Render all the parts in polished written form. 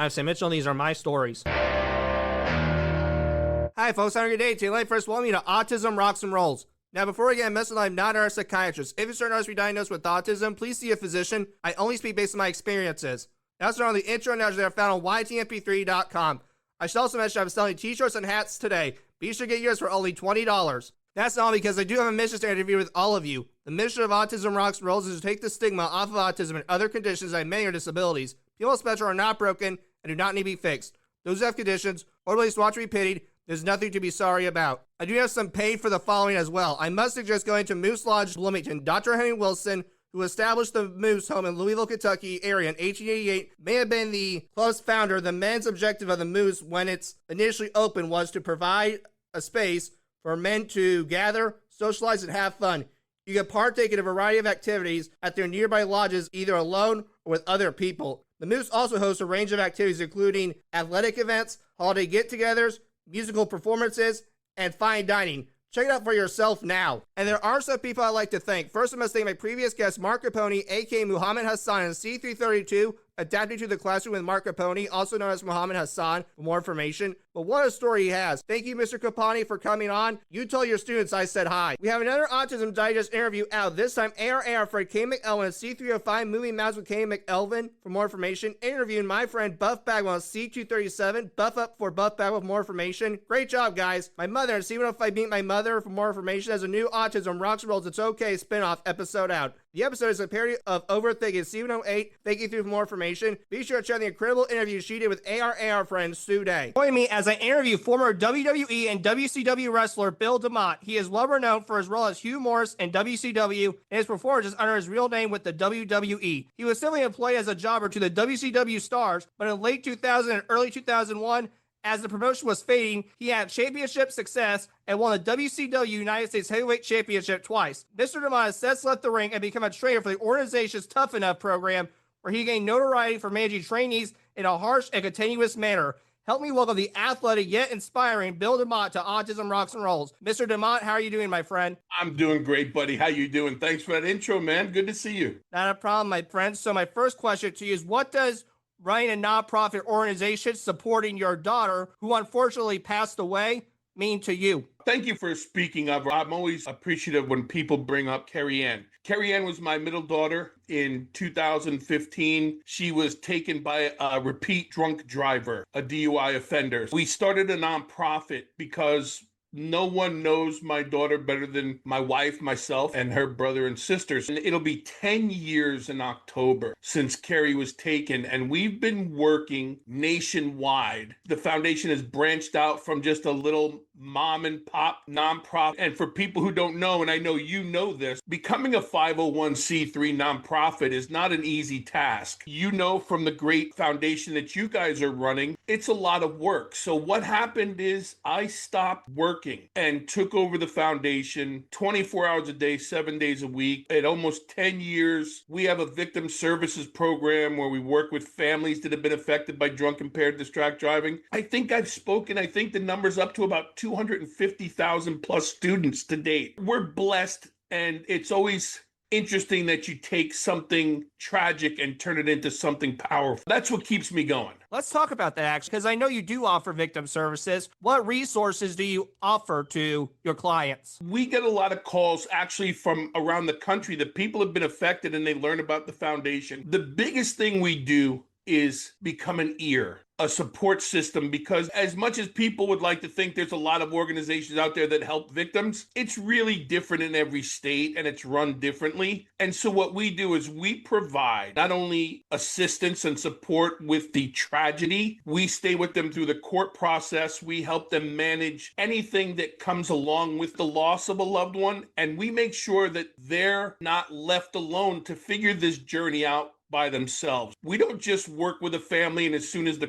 I'm Sam Mitchell, and these are my stories. Hi folks, how are you today? Today, first welcome you to Autism Rocks and Rolls. Now, before we get messing, I'm not a psychiatrist. If you start to be diagnosed with autism, please see a physician. I only speak based on my experiences. That's on the intro and that are found on ytmp3.com. I should also mention I'm selling t-shirts and hats today. Be sure to get yours for only $20. That's not all because I do have a mission to interview with all of you. The mission of Autism Rocks and Rolls is to take the stigma off of autism and other conditions that many are disabilities. People with spectrum are not broken and do not need to be fixed. Those who have conditions or at least want to be pitied, there's nothing to be sorry about. I do have some pain for the following as well. I must suggest going to Moose Lodge, Bloomington. Dr. Henry Wilson, who established the Moose home in Louisville, Kentucky area in 1888, may have been the club's founder. The men's objective of the Moose when it's initially opened was to provide a space for men to gather, socialize, and have fun. You can partake in a variety of activities at their nearby lodges, either alone or with other people. The Moose also hosts a range of activities including athletic events, holiday get-togethers, musical performances, and fine dining. Check it out for yourself now. And there are some people I'd like to thank. First, I must thank my previous guest, Mark Capone, aka Muhammad Hassan, and C332, Adapting to the Classroom with Mark Capone, also known as Muhammad Hassan, for more information. But what a story he has. Thank you, Mr. Capone, for coming on. You tell your students I said hi. We have another Autism Digest interview out, this time ARAR for Kay McElvin at C305, Movie Mouse with Kay McElvin. For more information, interviewing my friend Buff Bagwell at C237, Buff Up for Buff Bagwell for more information. Great job, guys. My mother, and see if I meet my mother for more information, has a new Autism Rocks and Rolls It's Okay spinoff episode out. The episode is a parody of Overthinking 708. Thank you for more information. Be sure to check out the incredible interview she did with ARAR friend Sue Day. Join me as I interview former WWE and WCW wrestler Bill DeMott. He is well known for his role as Hugh Morris in WCW and his performances under his real name with the WWE. He was simply employed as a jobber to the WCW stars, but in late 2000 and early 2001, as the promotion was fading, he had championship success and won the WCW United States Heavyweight Championship twice. Mr. DeMott has since left the ring and become a trainer for the organization's Tough Enough program, where he gained notoriety for managing trainees in a harsh and continuous manner. Help me welcome the athletic yet inspiring Bill DeMott to Autism Rocks and Rolls. Mr. DeMott, how are you doing, my friend? I'm doing great, buddy. How you doing? Thanks for that intro, man. Good to see you. Not a problem, my friend. So my first question to you is, what does running a nonprofit organization supporting your daughter, who unfortunately passed away, mean to you? Thank you for speaking of her. I'm always appreciative when people bring up Keri Ann. Keri Ann was my middle daughter in 2015. She was taken by a repeat drunk driver, a DUI offender. We started a nonprofit because no one knows my daughter better than my wife, myself, and her brother and sisters. And it'll be 10 years in October since Keri was taken, and we've been working nationwide. The foundation has branched out from just a little mom and pop nonprofit. And for people who don't know, and I know you know this, becoming a 501c3 nonprofit is not an easy task. You know from the great foundation that you guys are running, it's a lot of work. So what happened is I stopped working and took over the foundation 24 hours a day, 7 days a week. At almost 10 years, we have a victim services program where we work with families that have been affected by drunk, impaired, distract driving. I think the number's up to about 250,000 plus students to date. We're blessed, and it's always interesting that you take something tragic and turn it into something powerful. That's what keeps me going. Let's talk about that, actually, because I know you do offer victim services. What resources do you offer to your clients? We get a lot of calls actually from around the country that people have been affected and they learn about the foundation. The biggest thing we do is become an ear, a support system, because as much as people would like to think there's a lot of organizations out there that help victims, it's really different in every state and it's run differently. And so what we do is we provide not only assistance and support with the tragedy, we stay with them through the court process, we help them manage anything that comes along with the loss of a loved one, and we make sure that they're not left alone to figure this journey out by themselves. We don't just work with a family and as soon as the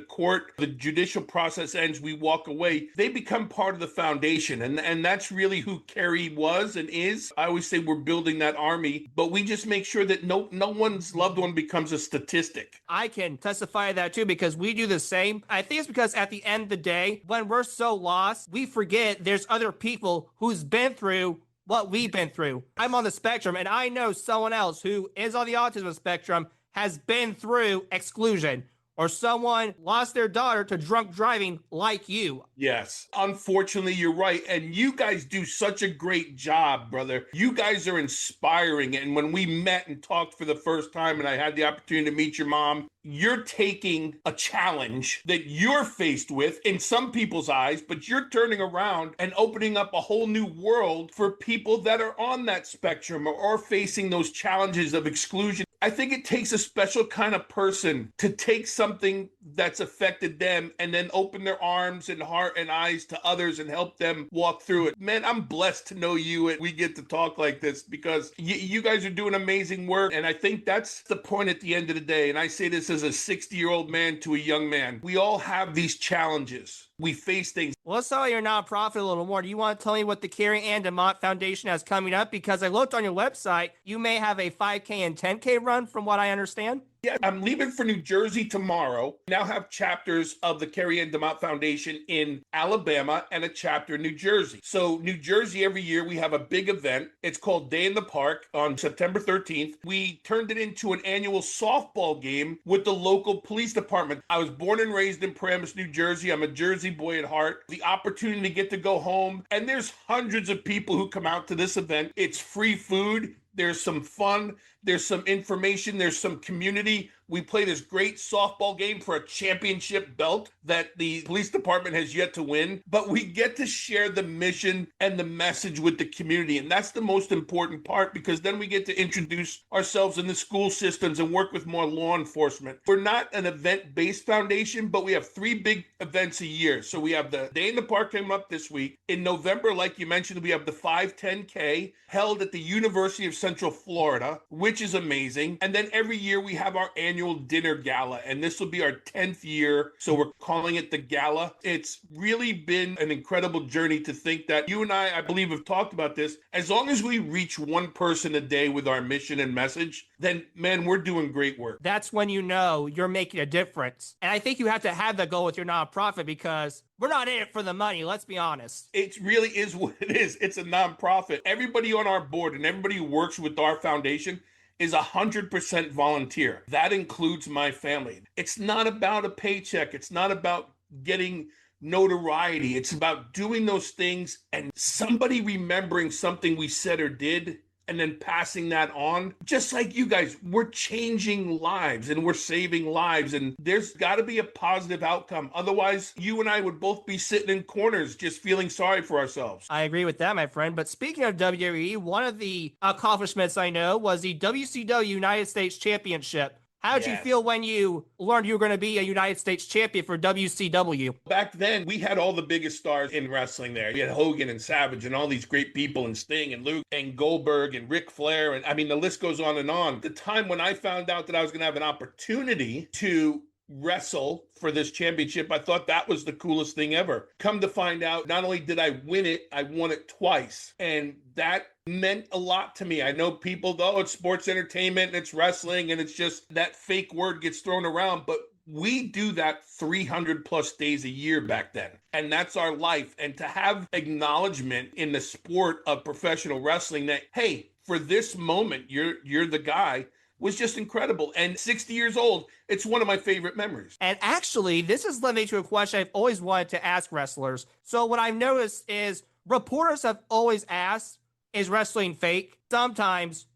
judicial process ends, we walk away. They become part of the foundation, and that's really who Keri was and is. I always say we're building that army, but we just make sure that no one's loved one becomes a statistic. I can testify to that too, because we do the same. I think it's because at the end of the day, when we're so lost, we forget there's other people who's been through what we've been through. I'm on the spectrum, and I know someone else who is on the autism spectrum has been through exclusion or someone lost their daughter to drunk driving like you. Yes. Unfortunately, you're right. And you guys do such a great job, brother. You guys are inspiring. And when we met and talked for the first time and I had the opportunity to meet your mom, you're taking a challenge that you're faced with in some people's eyes, but you're turning around and opening up a whole new world for people that are on that spectrum or facing those challenges of exclusion. I think it takes a special kind of person to take something that's affected them and then open their arms and heart and eyes to others and help them walk through it. Man, I'm blessed to know you and we get to talk like this because you guys are doing amazing work. And I think that's the point at the end of the day. And I say this as a 60-year-old man to a young man. We all have these challenges. We face things. Well, let's talk about your nonprofit a little more. Do you want to tell me what the Keri Ann DeMott Foundation has coming up? Because I looked on your website, you may have a 5K and 10K run from what I understand. Yeah, I'm leaving for New Jersey tomorrow. Now have chapters of the Keri Ann DeMott Foundation in Alabama and a chapter in New Jersey. So New Jersey, every year we have a big event. It's called Day in the Park on September 13th. We turned it into an annual softball game with the local police department. I was born and raised in Paramus, New Jersey. I'm a Jersey boy at heart. The opportunity to get to go home. And there's hundreds of people who come out to this event. It's free food. There's some fun. There's some information. There's some community. We play this great softball game for a championship belt that the police department has yet to win. But we get to share the mission and the message with the community. And that's the most important part because then we get to introduce ourselves in the school systems and work with more law enforcement. We're not an event-based foundation, but we have 3 big events a year. So we have the Day in the Park coming up this week. In November, like you mentioned, we have the 510K held at the University of Central Florida, which is amazing. And then every year we have our annual dinner gala, and this will be our 10th year. So we're calling it the gala. It's really been an incredible journey to think that you and I believe, have talked about this. As long as we reach one person a day with our mission and message, then man, we're doing great work. That's when you know you're making a difference. And I think you have to have that goal with your nonprofit because we're not in it for the money. Let's be honest. It really is what it is. It's a nonprofit. Everybody on our board and everybody who works with our foundation is 100% volunteer. That includes my family. It's not about a paycheck. It's not about getting notoriety. It's about doing those things and somebody remembering something we said or did and then passing that on. Just like you guys, we're changing lives and we're saving lives, and there's got to be a positive outcome. Otherwise, you and I would both be sitting in corners just feeling sorry for ourselves. I agree with that, my friend. But speaking of WWE, one of the accomplishments I know was the WCW United States Championship. How did you feel when you learned you were going to be a United States champion for WCW? Back then, we had all the biggest stars in wrestling there. You had Hogan and Savage and all these great people, and Sting and Luke and Goldberg and Ric Flair. And I mean, the list goes on and on. The time when I found out that I was going to have an opportunity to wrestle for this championship, I thought that was the coolest thing ever. Come to find out, not only did I win it, I won it twice. And that meant a lot to me. I know people, though, it's sports entertainment and it's wrestling and it's just that fake word gets thrown around, but we do that 300 plus days a year back then. And that's our life. And to have acknowledgement in the sport of professional wrestling that, hey, for this moment, you're the guy, was just incredible. And 60 years old, it's one of my favorite memories. And actually, this has led me to a question I've always wanted to ask wrestlers. So what I've noticed is reporters have always asked, is wrestling fake? Sometimes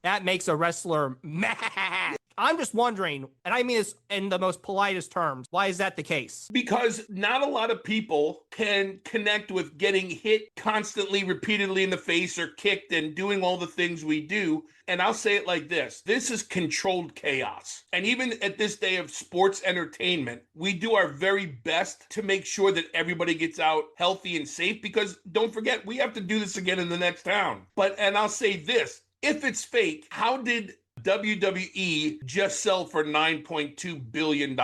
that makes a wrestler mad. I'm just wondering, and I mean this in the most politest terms, why is that the case? Because not a lot of people can connect with getting hit constantly, repeatedly in the face or kicked and doing all the things we do. And I'll say it like this. This is controlled chaos. And even at this day of sports entertainment, we do our very best to make sure that everybody gets out healthy and safe, because don't forget, we have to do this again in the next town. And I'll say this, if it's fake, how did WWE just sell for $9.2 billion?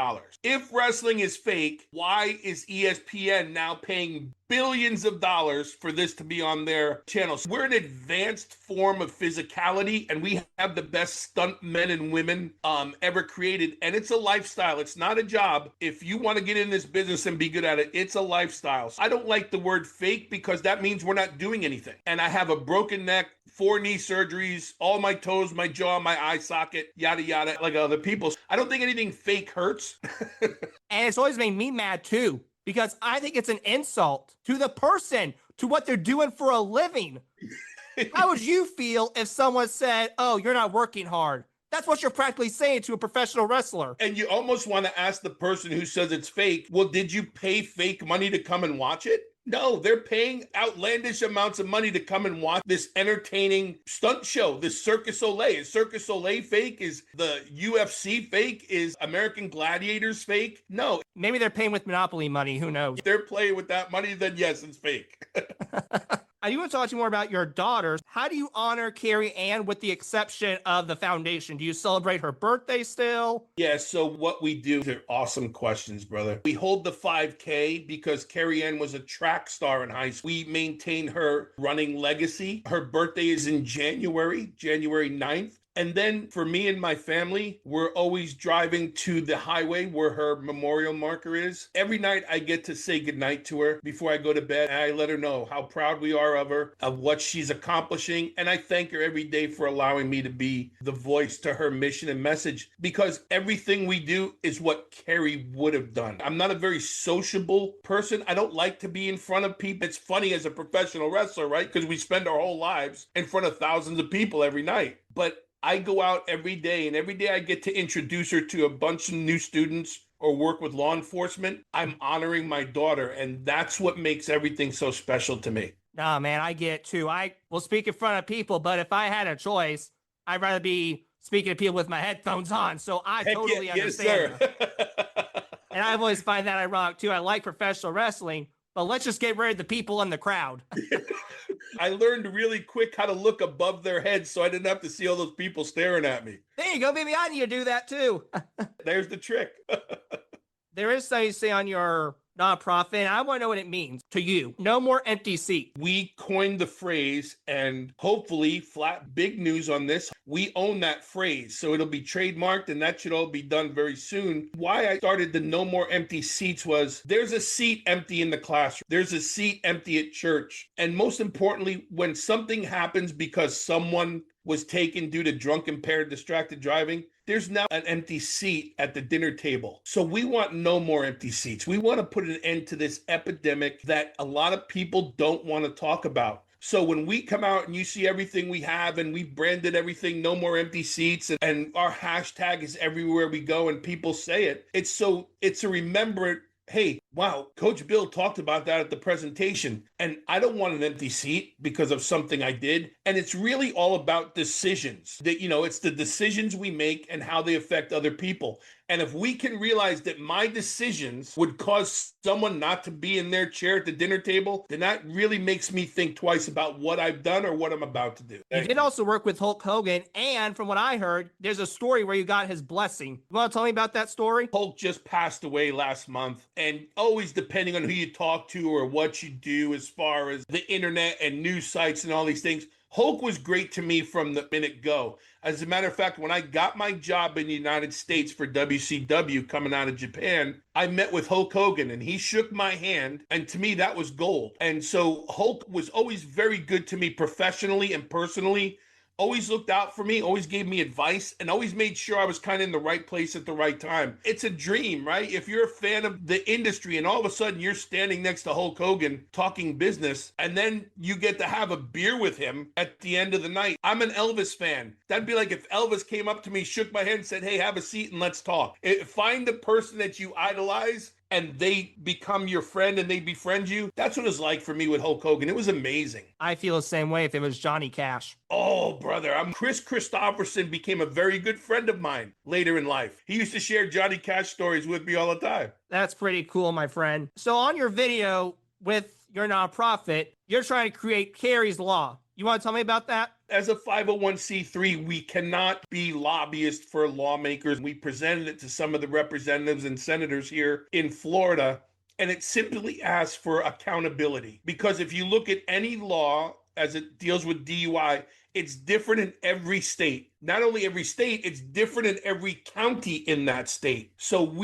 If wrestling is fake, why is ESPN now paying billions of dollars for this to be on their channels. We're an advanced form of physicality, and we have the best stunt men and women ever created. And it's a lifestyle. It's not a job. If you want to get in this business and be good at it, it's a lifestyle. So I don't like the word fake because that means we're not doing anything. And I have a broken neck, 4 knee surgeries, all my toes, my jaw, my eye socket, yada, yada, like other people. I don't think anything fake hurts. And it's always made me mad too, because I think it's an insult to the person, to what they're doing for a living. How would you feel if someone said, oh, you're not working hard? That's what you're practically saying to a professional wrestler. And you almost want to ask the person who says it's fake, well, did you pay fake money to come and watch it? No, they're paying outlandish amounts of money to come and watch this entertaining stunt show, this Circus Soleil. Is Circus Soleil fake? Is the UFC fake? Is American Gladiators fake? No. Maybe they're paying with Monopoly money. Who knows? If they're playing with that money, then yes, it's fake. I do want to talk to you more about your daughters. How do you honor Keri Ann with the exception of the foundation? Do you celebrate her birthday still? Yeah, so what we do, they're awesome questions, brother. We hold the 5K because Keri Ann was a track star in high school. We maintain her running legacy. Her birthday is in January 9th. And then for me and my family, we're always driving to the highway where her memorial marker is. Every night I get to say goodnight to her before I go to bed. And I let her know how proud we are of her, of what she's accomplishing. And I thank her every day for allowing me to be the voice to her mission and message, because everything we do is what Keri would have done. I'm not a very sociable person. I don't like to be in front of people. It's funny as a professional wrestler, right? Because we spend our whole lives in front of thousands of people every night. But I go out every day, and every day I get to introduce her to a bunch of new students or work with law enforcement. I'm honoring my daughter, and that's what makes everything so special to me. Nah, man, I get it too. I will speak in front of people, but if I had a choice, I'd rather be speaking to people with my headphones on. So I totally understand. Yes, sir. And I've always find that ironic too. I like professional wrestling, but let's just get rid of the people in the crowd. I learned really quick how to look above their heads so I didn't have to see all those people staring at me. There you go, baby. I need to do that too. There's the trick. There is something you say on your nonprofit, and I want to know what it means to you. No more empty seat. We coined the phrase, and hopefully, big news on this. We own that phrase, so it'll be trademarked, and that should all be done very soon. Why I started the No More Empty Seats was there's a seat empty in the classroom. There's a seat empty at church. And most importantly, when something happens because someone was taken due to drunk, impaired, distracted driving, there's now an empty seat at the dinner table. So we want no more empty seats. We want to put an end to this epidemic that a lot of people don't want to talk about. So when we come out and you see everything we have and we branded everything, no more empty seats, and our hashtag is everywhere we go and people say it, it's a remembrance. Hey, wow, Coach Bill talked about that at the presentation, and I don't want an empty seat because of something I did. And it's really all about decisions that, it's the decisions we make and how they affect other people. And if we can realize that my decisions would cause someone not to be in their chair at the dinner table, then that really makes me think twice about what I've done or what I'm about to do. You did also work with Hulk Hogan, and from what I heard, there's a story where you got his blessing. You want to tell me about that story? Hulk just passed away last month, and always depending on who you talk to or what you do as far as the internet and news sites and all these things, Hulk was great to me from the minute go. As a matter of fact, when I got my job in the United States for WCW coming out of Japan, I met with Hulk Hogan and he shook my hand. And to me, that was gold. And so Hulk was always very good to me professionally and personally. Always looked out for me, always gave me advice, and always made sure I was kind of in the right place at the right time. It's a dream, right? If you're a fan of the industry and all of a sudden you're standing next to Hulk Hogan talking business, and then you get to have a beer with him at the end of the night. I'm an Elvis fan. That'd be like if Elvis came up to me, shook my hand, and said, hey, have a seat and let's talk. Find the person that you idolize and they become your friend and they befriend you. That's what it was like for me with Hulk Hogan. It was amazing. I feel the same way if it was Johnny Cash. Oh, brother. Chris Christopherson became a very good friend of mine later in life. He used to share Johnny Cash stories with me all the time. That's pretty cool, my friend. So on your video with your nonprofit, you're trying to create Keri's Law. You want to tell me about that? As a 501c3, we cannot be lobbyists for lawmakers. We presented it to some of the representatives and senators here in Florida. and it simply asks for accountability. Because if you look at any law as it deals with DUI, it's different in every state. Not only every state, it's different in every county in that state. So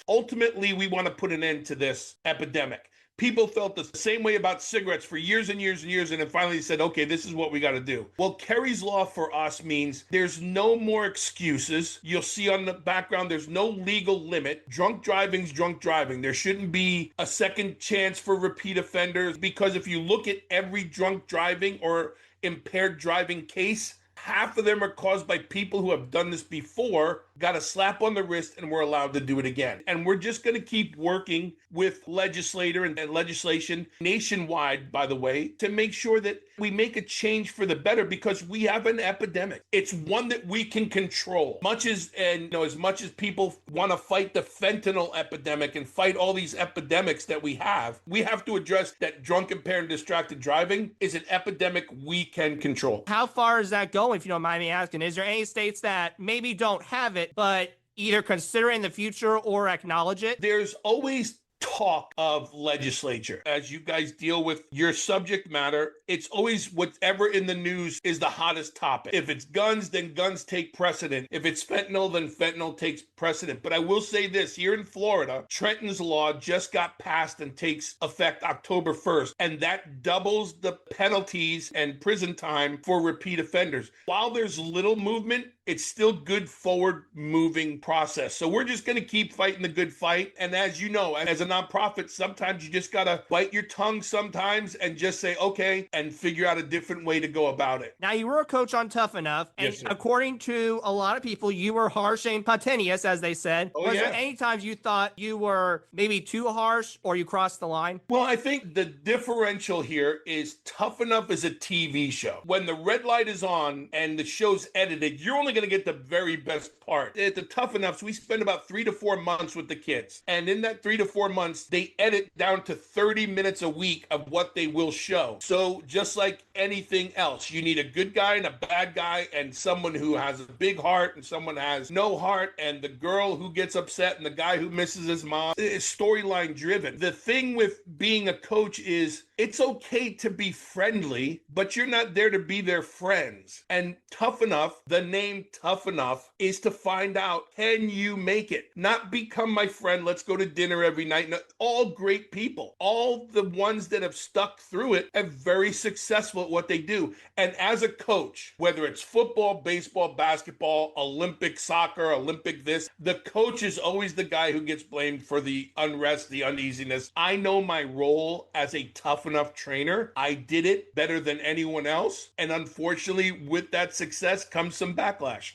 ultimately, we want to put an end to this epidemic. People felt the same way about cigarettes for years and years and years, and then finally said, okay, this is what we got to do. Well, Keri's law for us means there's no more excuses. You'll see on the background, there's no legal limit. Drunk driving's drunk driving. There shouldn't be a second chance for repeat offenders, because if you look at every drunk driving or impaired driving case, half of them are caused by people who have done this before, got a slap on the wrist, and we're allowed to do it again. And we're just going to keep working with legislator and legislation nationwide, by the way, to make sure that we make a change for the better, because we have an epidemic. It's one that we can control. As much as people want to fight the fentanyl epidemic and fight all these epidemics that we have to address that drunk, impaired, and distracted driving is an epidemic we can control. How far is that going, if you don't mind me asking? Is there any states that maybe don't have it, but either consider it in the future or acknowledge it? There's always talk of legislature. As you guys deal with your subject matter, it's always whatever in the news is the hottest topic. If it's guns, then guns take precedent. If it's fentanyl, then fentanyl takes precedent. But I will say this, here in Florida, Trenton's law just got passed and takes effect October 1st, and that doubles the penalties and prison time for repeat offenders. While there's little movement, it's still good forward moving process. So we're just going to keep fighting the good fight. And as you know, as a nonprofit, sometimes you just got to bite your tongue sometimes and just say, okay, and figure out a different way to go about it. Now, you were a coach on Tough Enough, and yes, according to a lot of people, you were harsh and contentious, as they said. Was there any times you thought you were maybe too harsh or you crossed the line? Well, I think the differential here is Tough Enough is a TV show. When the red light is on and the show's edited, you're only going to get the very best part. At the Tough Enoughs, we spend about 3 to 4 months with the kids. And in that 3 to 4 months, they edit down to 30 minutes a week of what they will show. So just like anything else, you need a good guy and a bad guy, and someone who has a big heart and someone has no heart, and the girl who gets upset and the guy who misses his mom. It's storyline driven. The thing with being a coach is it's okay to be friendly, but you're not there to be their friends. And Tough Enough, the name Tough Enough, is to find out, can you make it? Not become my friend, let's go to dinner every night. No, all great people. All the ones that have stuck through it are very successful at what they do. And as a coach, whether it's football, baseball, basketball, Olympic soccer, Olympic this, the coach is always the guy who gets blamed for the unrest, the uneasiness. I know my role as a Tough Enough trainer. I did it better than anyone else. And unfortunately, with that success comes some backlash.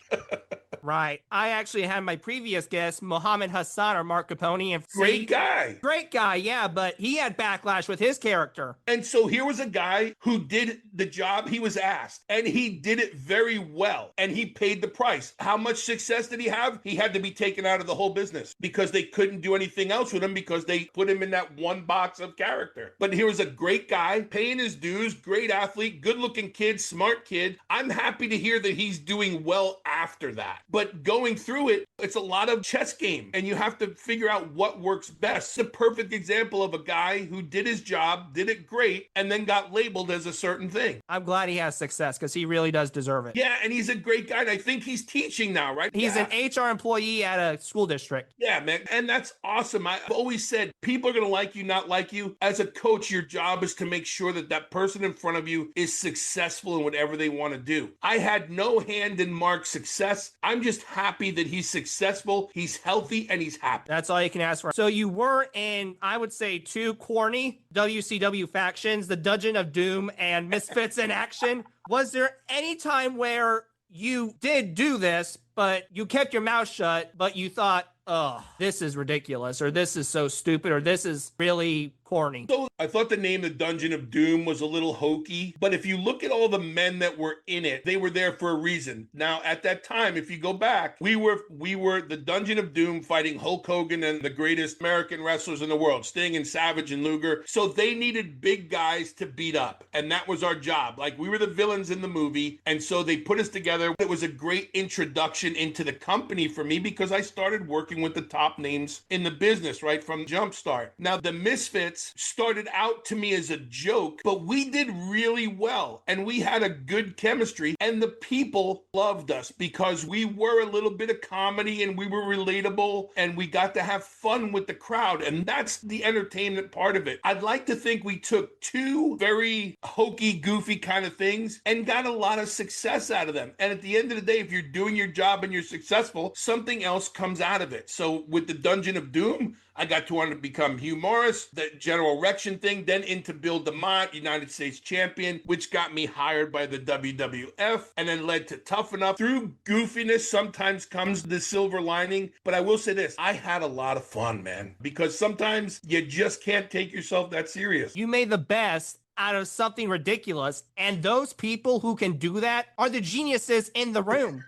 Right. I actually had my previous guest, Mohammed Hassan or Mark Capone. And Great guy, yeah, but he had backlash with his character. And so here was a guy who did the job he was asked, and he did it very well, and he paid the price. How much success did he have? He had to be taken out of the whole business because they couldn't do anything else with him because they put him in that one box of character. But here was a great guy, paying his dues, great athlete, good-looking kid, smart kid. I'm happy to hear that he's doing well after that. But going through it, it's a lot of chess game, and you have to figure out what works best. The perfect example of a guy who did his job, did it great, and then got labeled as a certain thing. I'm glad he has success because he really does deserve it. Yeah, and he's a great guy, and I think he's teaching now, right? He's an HR employee at a school district. Yeah, man, and that's awesome. I've always said people are going to like you, not like you. As a coach, your job is to make sure that that person in front of you is successful in whatever they want to do. I had no hand in Mark's success. I'm just happy that he's successful, he's healthy, and he's happy. That's all you can ask for. So you were in, I would say, 2 corny WCW factions, the Dungeon of Doom and Misfits in Action. Was there any time where you did do this, but you kept your mouth shut, but you thought, oh, this is ridiculous, or this is so stupid, or this is really corny. So I thought the name The Dungeon of Doom was a little hokey, but if you look at all the men that were in it, they were there for a reason. Now, at that time, if you go back, we were the Dungeon of Doom fighting Hulk Hogan and the greatest American wrestlers in the world, Sting and Savage and Luger. So they needed big guys to beat up, and that was our job. Like, we were the villains in the movie, and so they put us together. It was a great introduction into the company for me because I started working with the top names in the business right from Jumpstart. Now, the Misfits started out to me as a joke, but we did really well, and we had a good chemistry, and the people loved us because we were a little bit of comedy and we were relatable, and we got to have fun with the crowd, and that's the entertainment part of it. I'd like to think we took two very hokey, goofy kind of things and got a lot of success out of them. And at the end of the day, if you're doing your job and you're successful, something else comes out of it. So with the Dungeon of Doom, I got to want to become Hugh Morris, the general erection thing, then into Bill DeMott, United States champion, which got me hired by the WWF and then led to Tough Enough. Through goofiness sometimes comes the silver lining, but I will say this, I had a lot of fun, man, because sometimes you just can't take yourself that serious. You made the best out of something ridiculous, and those people who can do that are the geniuses in the room.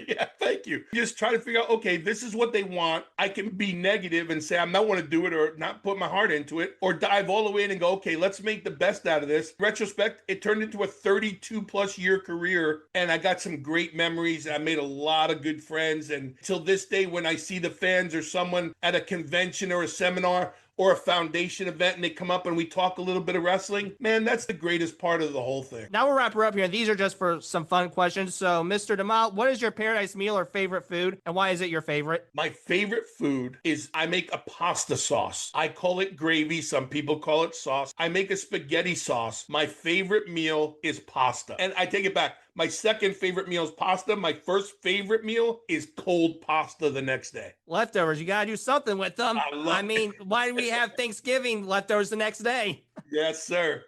Yeah, thank you. Just try to figure out, okay, this is what they want. I can be negative and say I'm not want to do it or not put my heart into it, or dive all the way in and go, okay, let's make the best out of this. Retrospect, it turned into a 32 plus year career, and I got some great memories. I made a lot of good friends, and till this day, when I see the fans or someone at a convention or a seminar or a foundation event and they come up and we talk a little bit of wrestling, man, that's the greatest part of the whole thing. Now we'll wrap her up here. These are just for some fun questions. So, Mr. DeMott, what is your paradise meal or favorite food, and why is it your favorite? My favorite food is I make a pasta sauce. I call it gravy. Some people call it sauce. I make a spaghetti sauce. My favorite meal is pasta. And I take it back. My second favorite meal is pasta. My first favorite meal is cold pasta the next day. Leftovers, you gotta do something with them. I mean, why do we have Thanksgiving leftovers the next day? Yes, sir.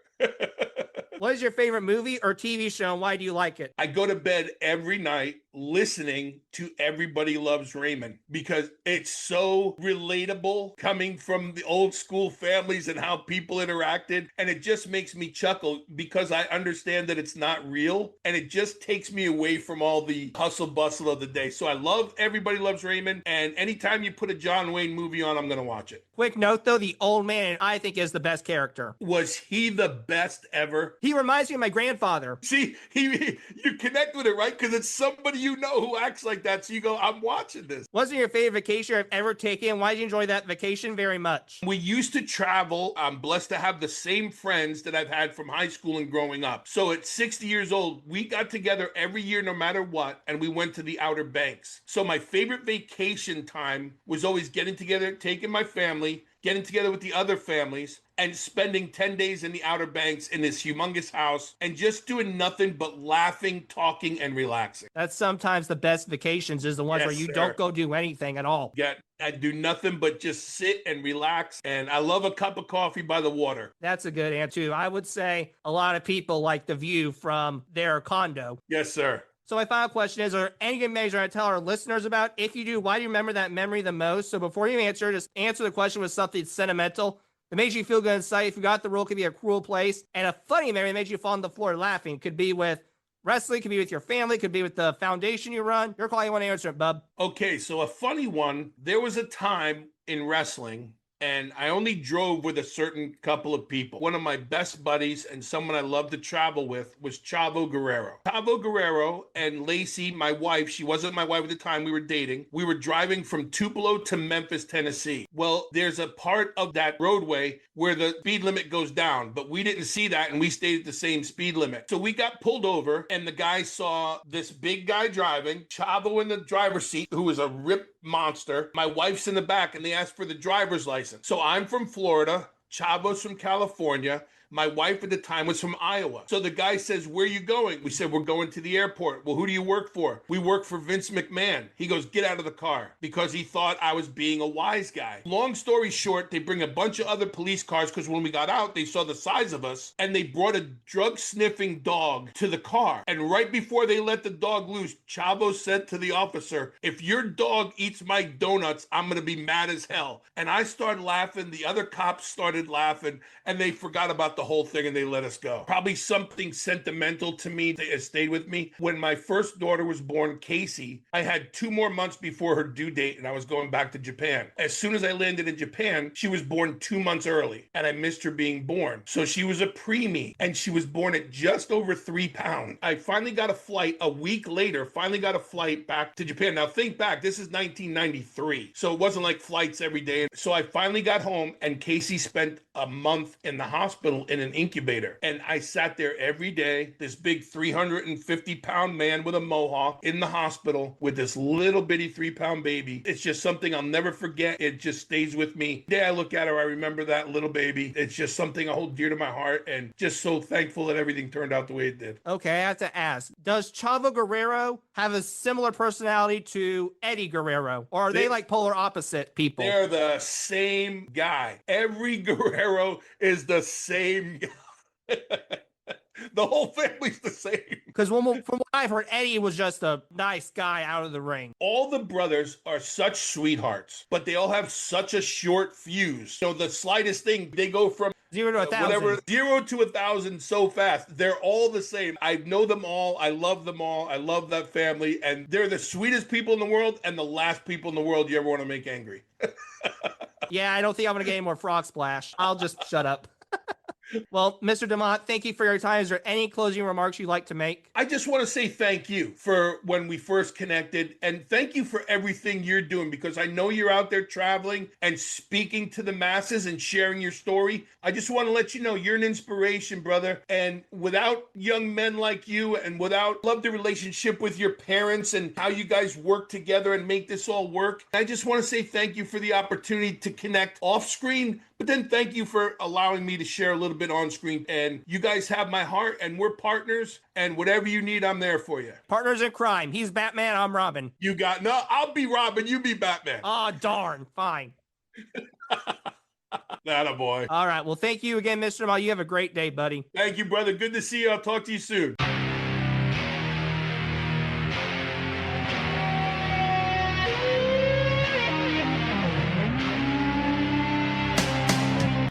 What is your favorite movie or TV show, and why do you like it? I go to bed every night listening to Everybody Loves Raymond because it's so relatable coming from the old school families and how people interacted. And it just makes me chuckle because I understand that it's not real, and it just takes me away from all the hustle bustle of the day. So I love Everybody Loves Raymond, and anytime you put a John Wayne movie on, I'm going to watch it. Quick note though, the old man I think is the best character. Was he the best ever? He reminds me of my grandfather. See, you connect with it, right? Because it's somebody you know who acts like that. So you go, I'm watching this. What's your favorite vacation I've ever taken? Why did you enjoy that vacation very much? We used to travel. I'm blessed to have the same friends that I've had from high school and growing up. So at 60 years old, we got together every year, no matter what, and we went to the Outer Banks. So my favorite vacation time was always getting together, taking my family, getting together with the other families, and spending 10 days in the Outer Banks in this humongous house and just doing nothing but laughing, talking, and relaxing. That's sometimes the best vacations is the ones where you don't go do anything at all. Yeah, I do nothing but just sit and relax, and I love a cup of coffee by the water. That's a good answer too. I would say a lot of people like the view from their condo. Yes, sir. So my final question is, are there any good memories you want to tell our listeners about? If you do, why do you remember that memory the most? So before you answer, just answer the question with something sentimental that makes you feel good inside. If you got the rule, it could be a cruel place. And a funny memory that makes you fall on the floor laughing. It could be with wrestling, could be with your family, could be with the foundation you run. Your call, you want to answer it, bub. Okay, so a funny one. There was a time in wrestling, and I only drove with a certain couple of people. One of my best buddies and someone I loved to travel with was Chavo Guerrero. Chavo Guerrero and Lacey, my wife, she wasn't my wife at the time, we were dating. We were driving from Tupelo to Memphis, Tennessee. Well, there's a part of that roadway where the speed limit goes down, but we didn't see that and we stayed at the same speed limit. So we got pulled over and the guy saw this big guy driving, Chavo in the driver's seat, who was a ripped monster. My wife's in the back and they asked for the driver's license. So I'm from Florida, Chavo's from California. My wife at the time was from Iowa. So the guy says, where are you going? We said, we're going to the airport. Well, who do you work for? We work for Vince McMahon. He goes, get out of the car, because he thought I was being a wise guy. Long story short, they bring a bunch of other police cars because when we got out, they saw the size of us, and they brought a drug-sniffing dog to the car. And right before they let the dog loose, Chavo said to the officer, if your dog eats my donuts, I'm going to be mad as hell. And I started laughing. The other cops started laughing, and they forgot about the whole thing and they let us go. Probably something sentimental to me that stayed with me. When my first daughter was born, Casey, I had 2 more months before her due date and I was going back to Japan. As soon as I landed in Japan, she was born 2 months early and I missed her being born. So she was a preemie and she was born at just over 3 pounds. I finally got a flight a week later, back to Japan. Now think back, this is 1993. So it wasn't like flights every day. So I finally got home and Casey spent a month in the hospital in an incubator. And I sat there every day, this big 350-pound man with a mohawk in the hospital with this little bitty 3-pound baby. It's just something I'll never forget. It just stays with me. The day I look at her, I remember that little baby. It's just something I hold dear to my heart and just so thankful that everything turned out the way it did. Okay, I have to ask, does Chavo Guerrero have a similar personality to Eddie Guerrero? Or are they like polar opposite people? They're the same guy. Every Guerrero is the same guy. The whole family's the same. Because from what I've heard, Eddie was just a nice guy out of the ring. All the brothers are such sweethearts, but they all have such a short fuse. So the slightest thing, they go from 0 to 1,000. 0 to 1,000 so fast. They're all the same. I know them all. I love them all. I love that family. And they're the sweetest people in the world and the last people in the world you ever want to make angry. Yeah, I don't think I'm going to get any more frog splash. I'll just shut up. Well, Mr. DeMott, thank you for your time. Is there any closing remarks you'd like to make? I just want to say thank you for when we first connected, and thank you for everything you're doing, because I know you're out there traveling and speaking to the masses and sharing your story. I just want to let you know you're an inspiration, brother. And without young men like you, and love the relationship with your parents and how you guys work together and make this all work, I just want to say thank you for the opportunity to connect off screen. But then thank you for allowing me to share a little bit on screen. And you guys have my heart, and we're partners. And whatever you need, I'm there for you. Partners in crime. He's Batman, I'm Robin. I'll be Robin, you be Batman. Oh, darn. Fine. Attaboy. All right. Well, thank you again, Mr. DeMott. You have a great day, buddy. Thank you, brother. Good to see you. I'll talk to you soon.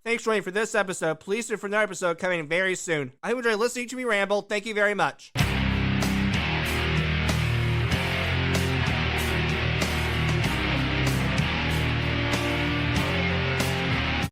Thanks for joining for this episode. Please tune for another episode coming very soon. I hope you enjoyed listening to me ramble. Thank you very much.